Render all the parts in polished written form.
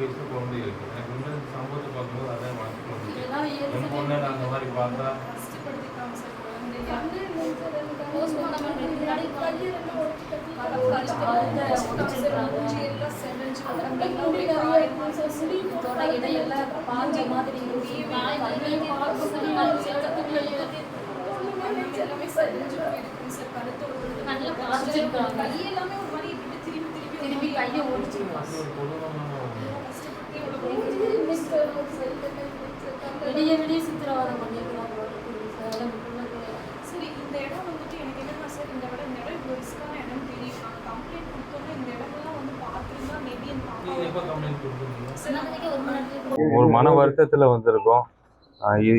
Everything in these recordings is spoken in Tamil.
வயசு குழந்தை இருக்கு. எனக்கு வந்து இந்த சம்பவத்தை பார்க்கும்போது அதான் மனசுக்கு வந்துச்சு. என் பொண்ணை நான் அந்த மாதிரி பார்த்தா விடிய சித்திரவாதம் பண்ணிருக்கலாம். சரி, இந்த இடம் வந்துட்டு எனக்கு என்னன்னா சார், இந்த இடம் இவ்வளோ ரிஸ்கான இடம் தெரியும். நாங்கள் கம்ப்ளைண்ட் கொடுத்தோம்னா இந்த இடமெல்லாம் வந்து பார்த்துருந்தா மேபி அந்த ஒரு மன வருத்தத்தில் வந்திருக்கோம்.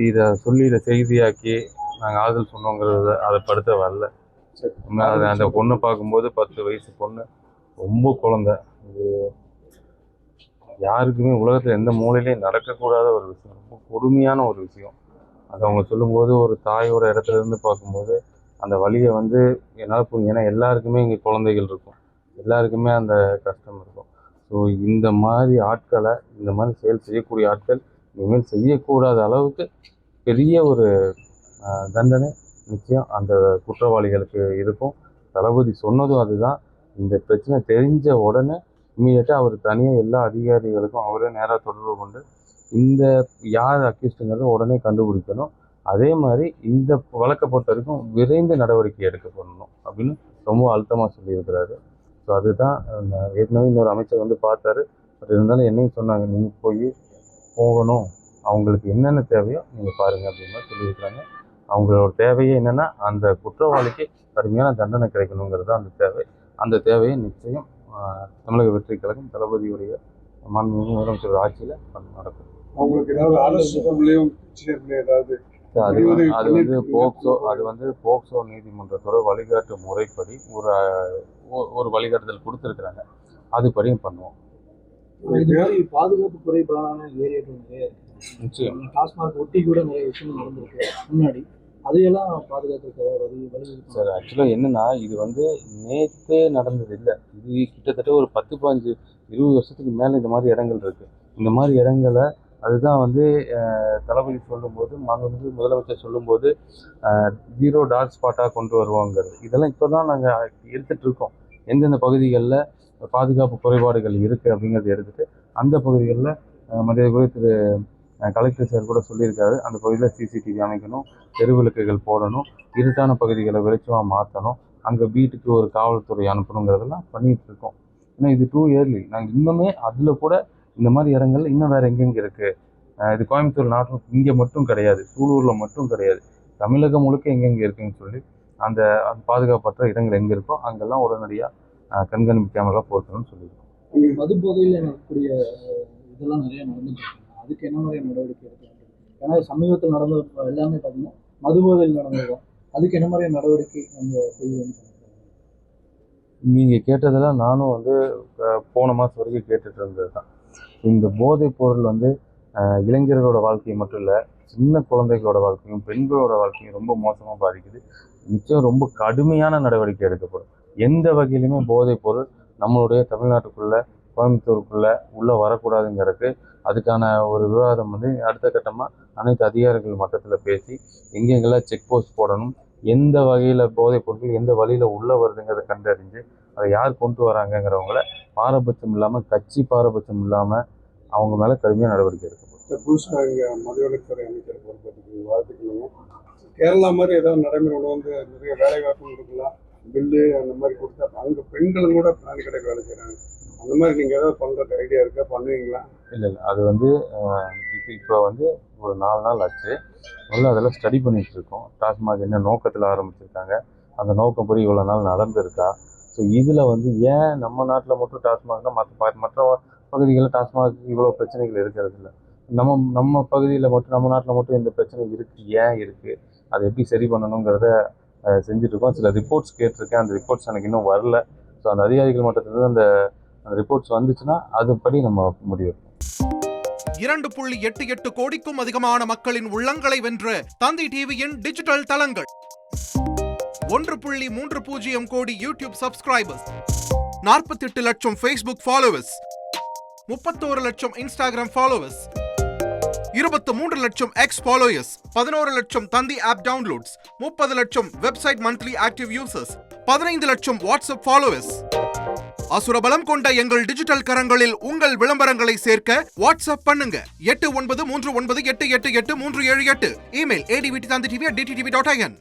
இதை சொல்லி இதை செய்தியாக்கி நாங்கள் ஆறுதல் சொன்னோங்கிறத அதை படுத்த வரல. அந்த பொண்ணை பார்க்கும்போது 10 வயசு பொண்ணு, ரொம்ப குழந்தை. இது யாருக்குமே உலகத்தில் எந்த மூலையிலையும் நடக்கக்கூடாத ஒரு விஷயம், ரொம்ப கொடுமையான ஒரு விஷயம். அது அவங்க சொல்லும்போது ஒரு தாயோட இடத்துல இருந்து பார்க்கும்போது அந்த வலியை வந்து என்னால் புரியும். ஏன்னா எல்லாருக்குமே இங்கே குழந்தைகள் இருக்கும், எல்லாருக்குமே அந்த கஷ்டம் இருக்கும். ஸோ இந்த மாதிரி ஆட்களை, இந்த மாதிரி செயல் செய்யக்கூடிய ஆட்கள் இனிமேல் செய்யக்கூடாத அளவுக்கு பெரிய ஒரு தண்டனை நிச்சயம் அந்த குற்றவாளிகளுக்கு இருக்கும். தளபதி சொன்னதும் அதுதான். இந்த பிரச்சனை தெரிஞ்ச உடனே இம்மீடியட்டாக அவர் தனியாக எல்லா அதிகாரிகளுக்கும் அவரே நேராக தொடர்பு கொண்டு இந்த யார் அக்யூஸ்டுங்கிறத உடனே கண்டுபிடிக்கணும். அதே மாதிரி இந்த வழக்கை பொறுத்த வரைக்கும் விரைந்து நடவடிக்கை எடுக்கப்படணும் அப்படின்னு ரொம்ப அழுத்தமாக சொல்லியிருக்கிறாரு. ஸோ அதுதான் ஏற்கனவே இன்னொரு அமைச்சர் வந்து பார்த்தாரு. பட் இருந்தாலும் என்னையும் சொன்னாங்க, நீங்கள் போகணும், அவங்களுக்கு என்னென்ன தேவையோ நீங்கள் பாருங்கள் அப்படின்னு சொல்லியிருக்கிறாங்க. அவங்களோட தேவையே என்னென்னா அந்த குற்றவாளிக்கு கடுமையான தண்டனை கிடைக்கணுங்கிறது தான் அந்த தேவை. அந்த தேவையை நிச்சயம் தமிழக வெற்றி கழகம் தளபதியுடைய மாண்புமிகு முதலமைச்சர் ஆட்சியில் நடக்கும். அவங்களுக்கு ஏதாவது அது வந்து போக்சோ நீதிமன்றத்தோட வழிகாட்டு முறைப்படி ஒரு வழிகாட்டுதல் கொடுத்துருக்குறாங்க. அதுபடியும் பண்ணுவோம். பாதுகாப்பு குறைபாடான ஏரியாக்கள் நிறைய இருக்கு. நிச்சயம் டாஸ்மாக் ஒட்டி கூட நிறைய விஷயங்கள் நடந்திருக்கு முன்னாடி. அதையெல்லாம் பாதுகாக்கிறதுக்கு சார், ஆக்சுவலாக என்னென்னா இது வந்து நேற்றே நடந்தது இல்லை. இது கிட்டத்தட்ட ஒரு 10-15-20 வருஷத்துக்கு மேலே இந்த மாதிரி இடங்கள் இருக்குது. இந்த மாதிரி இடங்களை அதுதான் வந்து தளபதி சொல்லும்போது, மாண்புமிகு முதலமைச்சர் சொல்லும்போது 0 டார்க் ஸ்பாட்டாக கொண்டு வருவாங்கிறது. இதெல்லாம் இப்போ தான் நாங்கள் எடுத்துகிட்ருக்கோம். எந்தெந்த பகுதிகளில் பாதுகாப்பு குறைபாடுகள் இருக்குது அப்படிங்கிறத எடுத்துகிட்டு அந்த பகுதிகளில் மரியாதைக்குரிய திரு கலெக்டர் சார் கூட சொல்லியிருக்காரு, அந்த பகுதியில் சிசிடிவி அமைக்கணும், தெருவிளக்குகள் போடணும், இருட்டான பகுதிகளை வெளிச்சமாக மாற்றணும், அங்கே வீட்டுக்கு ஒரு காவல்துறை அனுப்பணுங்கிறதெல்லாம் பண்ணிகிட்ருக்கோம். ஏன்னா இது டூ இயர்லி. நாங்கள் இன்னுமே அதில் கூட இந்த மாதிரி இடங்கள் இன்னும் வேறு எங்கெங்கே இருக்குது, இது கோயம்புத்தூர் நாட்டில் இங்கே மட்டும் கிடையாது, சூலூரில் மட்டும் கிடையாது, தமிழகம் முழுக்க எங்கெங்கே இருக்குதுன்னு சொல்லி அந்த பாதுகாப்பற்ற இடங்கள் எங்கே இருக்கோ அங்கெல்லாம் உடனடியாக கண்காணிப்பு கேமரா போட்டணும்னு சொல்லியிருக்கோம். மது போதையில் இருக்கக்கூடிய இதெல்லாம் நிறைய நடந்துட்டு இருக்கு. அதுக்கு என்ன மாதிரி நடவடிக்கை எடுக்கலாம்? ஏன்னா சமீபத்தில் நடந்தது எல்லாமே பார்த்தீங்கன்னா மது போதையில் நடந்தது. அதுக்கு என்ன மாதிரி நடவடிக்கை நம்ம நீங்கள் கேட்டதெல்லாம் நானும் வந்து போன மாதம் வரைக்கும் கேட்டுட்டு இருந்தது தான். இந்த போதைப் பொருள் வந்து இளைஞர்களோட வாழ்க்கையை மட்டும் இல்லை, சின்ன குழந்தைகளோட வாழ்க்கையும் பெண்களோட வாழ்க்கையும் ரொம்ப மோசமாக பாதிக்குது. நிச்சயம் ரொம்ப கடுமையான நடவடிக்கை எடுக்கப்படும். எந்த வகையிலுமே போதைப் பொருள் நம்மளுடைய தமிழ்நாட்டுக்குள்ளே கோயம்புத்தூருக்குள்ளே உள்ளே வரக்கூடாதுங்கிறதுக்கு அதுக்கான ஒரு விவாதம் வந்து அடுத்த கட்டமாக அனைத்து அதிகாரிகள் மட்டத்தில் பேசி எங்கெங்கெல்லாம் செக் போஸ்ட் போடணும், எந்த வகையில் போதைப் பொருட்கள் எந்த வழியில் உள்ளே வருதுங்கிறத கண்டறிஞ்சு அதை யார் கொண்டு வராங்கங்கிறவங்கள பாரபட்சம் இல்லாமல், கட்சி பாரபட்சம் இல்லாமல் அவங்க மேலே கடுமையாக நடவடிக்கை எடுக்கப்படும். புதுசாக இங்கே மதுவிலக்குத்துறை அமைச்சர் பொறுப்பதுக்கு வாழ்த்துக்கணுங்க. கேரளா மாதிரி ஏதாவது நடைமுறை வந்து நிறைய வேலை வாய்ப்பு கொடுக்கலாம், பில்லு அந்த மாதிரி கொடுத்தா அங்கே பெண்களும் கூட பிளான் கடைக்கு வேலை செய்கிறாங்க. அந்த மாதிரி நீங்கள் ஏதாவது பண்ணுறது ஐடியா இருக்கா, பண்ணுவீங்களா? இல்லை, அது வந்து இப்போ வந்து ஒரு 4 நாள் ஆச்சு. முதல்ல அதெல்லாம் ஸ்டடி பண்ணிகிட்டு இருக்கோம். டாஸ்மாக் என்ன நோக்கத்தில் ஆரம்பிச்சிருக்காங்க, அந்த நோக்கப்படி இவ்வளோ நாள் நடந்திருக்கா. ஸோ இதில் வந்து ஏன் நம்ம நாட்டில் மட்டும் டாஸ்மாக்னா மற்ற பகுதிகளில் டாஸ்மாக் இவ்வளோ பிரச்சனைகள் இருக்கிறது இல்லை, நம்ம பகுதியில் மட்டும் நம்ம நாட்டில் மட்டும் இந்த பிரச்சனை இருக்குது, ஏன் இருக்குது, அதை எப்படி சரி பண்ணணுங்கிறத செஞ்சுட்ருக்கோம். சில ரிப்போர்ட்ஸ் கேட்டிருக்கேன், அந்த ரிப்போர்ட்ஸ் எனக்கு இன்னும் வரல. ஸோ அந்த அதிகாரிகள் மட்டத்தில் அந்த ரிப்போர்ட்ஸ் வந்துச்சுன்னா அதுபடி நம்ம முடிவெடுப்போம். 2.88 கோடிக்கும் அதிகமான மக்களின் உள்ளங்களை வென்ற தந்தி டிவியின் டிஜிட்டல் தளங்கள், 1.30 கோடி யூடியூப் சப்ஸ்கிரைபர்ஸ், 48 லட்சம் ஃபேஸ்புக் ஃபாலோவர்ஸ், 31 லட்சம் இன்ஸ்டாகிராம் ஃபாலோவர்ஸ், 23 லட்சம் எக்ஸ் ஃபாலோயர்ஸ், 11 லட்சம் தந்தி ஆப் டவுன்லோட்ஸ், 30 லட்சம் வெப்சைட் மந்த்லி ஆக்டிவ் யூசர்ஸ், 15 லட்சம் வாட்ஸ்அப் ஃபாலோவர்ஸ். அசுரபலம் கொண்ட எங்கள் டிஜிட்டல் கரங்களில் உங்கள் விளம்பரங்களை சேர்க்க வாட்ஸ்அப் பண்ணுங்க 8939888838. Email advtv@dttv.in.